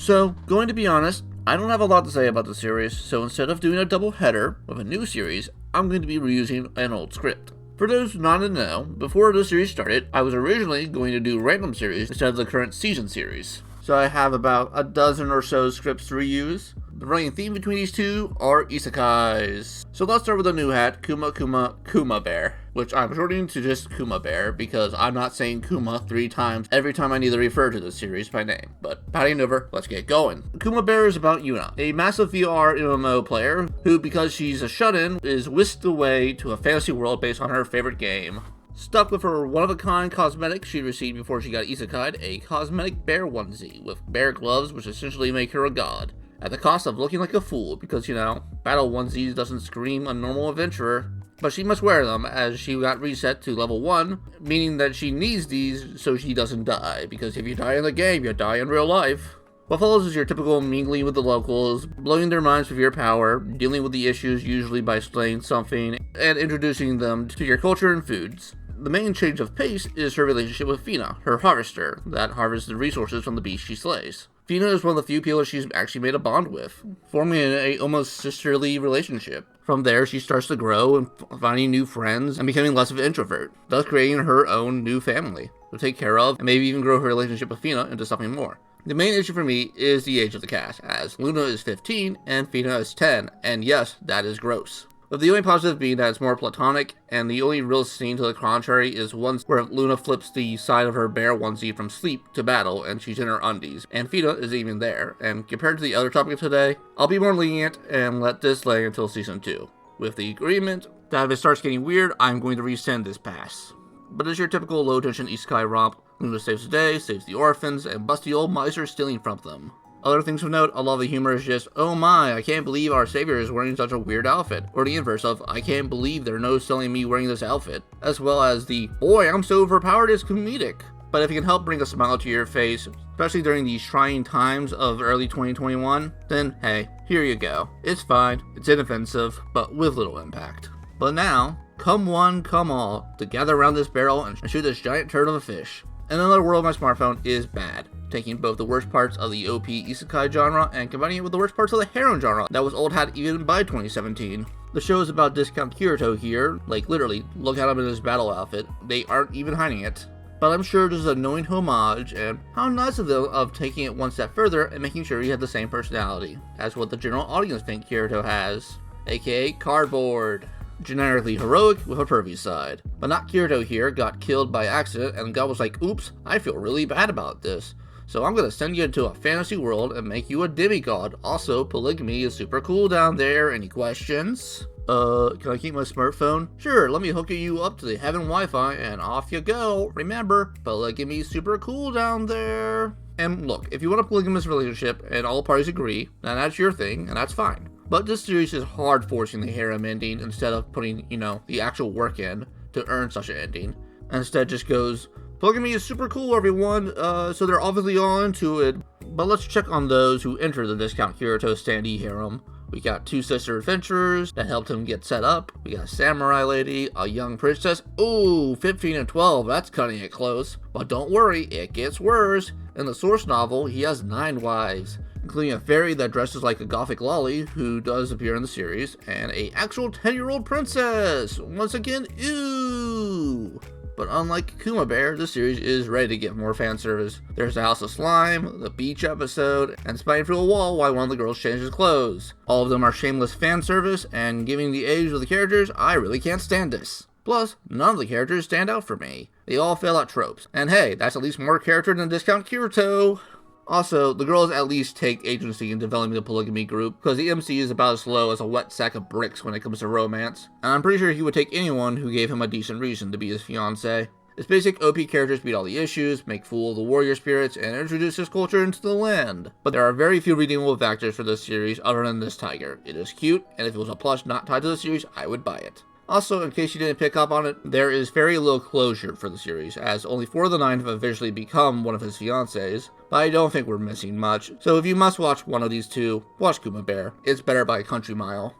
So, going to be honest, I don't have a lot to say about the series, so instead of doing a double header with a new series, I'm going to be reusing an old script. For those not in the know, before the series started, I was originally going to do random series instead of the current season series. So I have about a dozen or so scripts to reuse. The running theme between these two are isekais. So let's start with the new hat, Kuma Kuma Kuma Bear, which I'm shortening to just Kuma Bear because I'm not saying Kuma 3 times every time I need to refer to the series by name. But patting over, let's get going. Kuma Bear is about Yuna, a massive VR MMO player who, because she's a shut-in, is whisked away to a fantasy world based on her favorite game. Stuck with her one-of-a-kind cosmetic she received before she got isekai'd, a cosmetic bear onesie with bear gloves which essentially make her a god, at the cost of looking like a fool because, you know, battle onesies doesn't scream a normal adventurer. But she must wear them as she got reset to level 1, meaning that she needs these so she doesn't die, because if you die in the game, you die in real life. What follows is your typical mingling with the locals, blowing their minds with your power, dealing with the issues usually by slaying something, and introducing them to your culture and foods. The main change of pace is her relationship with Fina, her harvester, that harvests the resources from the beasts she slays. Fina is one of the few people she's actually made a bond with, forming an almost sisterly relationship. From there, she starts to grow and finding new friends and becoming less of an introvert, thus creating her own new family to take care of and maybe even grow her relationship with Fina into something more. The main issue for me is the age of the cast, as Luna is 15 and Fina is 10, and yes, that is gross. With the only positive being that it's more platonic, and the only real scene to the contrary is one where Luna flips the side of her bear onesie from sleep to battle and she's in her undies, and Fina is even there, and compared to the other topic of today, I'll be more lenient and let this lay until season 2, with the agreement that if it starts getting weird, I'm going to resend this pass. But as your typical low-tension isekai romp, Luna saves the day, saves the orphans, and busts the old miser stealing from them. Other things of note, a lot of the humor is just, oh my, I can't believe our savior is wearing such a weird outfit, or the inverse of, I can't believe they're no-selling me wearing this outfit, as well as the, boy, I'm so overpowered is comedic. But if it can help bring a smile to your face, especially during these trying times of early 2021, then hey, here you go. It's fine, it's inoffensive, but with little impact. But now, come one, come all, to gather around this barrel and shoot this giant turd of a fish. Another World of My Smartphone is bad, taking both the worst parts of the OP isekai genre and combining it with the worst parts of the harem genre that was old hat even by 2017. The show is about Discount Kirito here, like literally, look at him in his battle outfit, they aren't even hiding it. But I'm sure this is a knowing homage, and how nice of them of taking it one step further and making sure he had the same personality as what the general audience think Kirito has, aka cardboard. Generically heroic with a pervy side. But not Kirito here got killed by accident and God was like, oops, I feel really bad about this. So I'm gonna send you into a fantasy world and make you a demigod. Also, polygamy is super cool down there. Any questions? Can I keep my smartphone? Sure, let me hook you up to the heaven Wi-Fi and off you go. Remember, polygamy is super cool down there. And look, if you want a polygamous relationship and all parties agree, then that's your thing and that's fine. But this series is hard forcing the harem ending instead of putting, the actual work in to earn such an ending. And instead just goes, polygamy is super cool everyone, so they're obviously all into it. But let's check on those who enter the Discount Kirito standee harem. We got 2 sister adventurers that helped him get set up. We got a samurai lady, a young princess. Ooh, 15 and 12, that's cutting it close. But don't worry, it gets worse. In the source novel, he has 9 wives, including a fairy that dresses like a gothic lolly, who does appear in the series, and a actual 10-year-old princess! Once again, ooh! But unlike Kuma Bear, the series is ready to get more fan service. There's the House of Slime, the beach episode, and spying through a wall while one of the girls changes clothes. All of them are shameless fan service, and given the age of the characters, I really can't stand this. Plus, none of the characters stand out for me. They all fail at tropes. And hey, that's at least more character than Discount Kirito. Also, the girls at least take agency in developing the polygamy group, because the MC is about as slow as a wet sack of bricks when it comes to romance, and I'm pretty sure he would take anyone who gave him a decent reason to be his fiancé. His basic OP characters beat all the issues, make fool of the warrior spirits, and introduce his culture into the land. But there are very few redeemable factors for this series other than this tiger. It is cute, and if it was a plush not tied to the series, I would buy it. Also, in case you didn't pick up on it, there is very little closure for the series, as only 4 of the 9 have officially become one of his fiancés, but I don't think we're missing much, so if you must watch one of these 2, watch Kuma Bear. It's better by a country mile.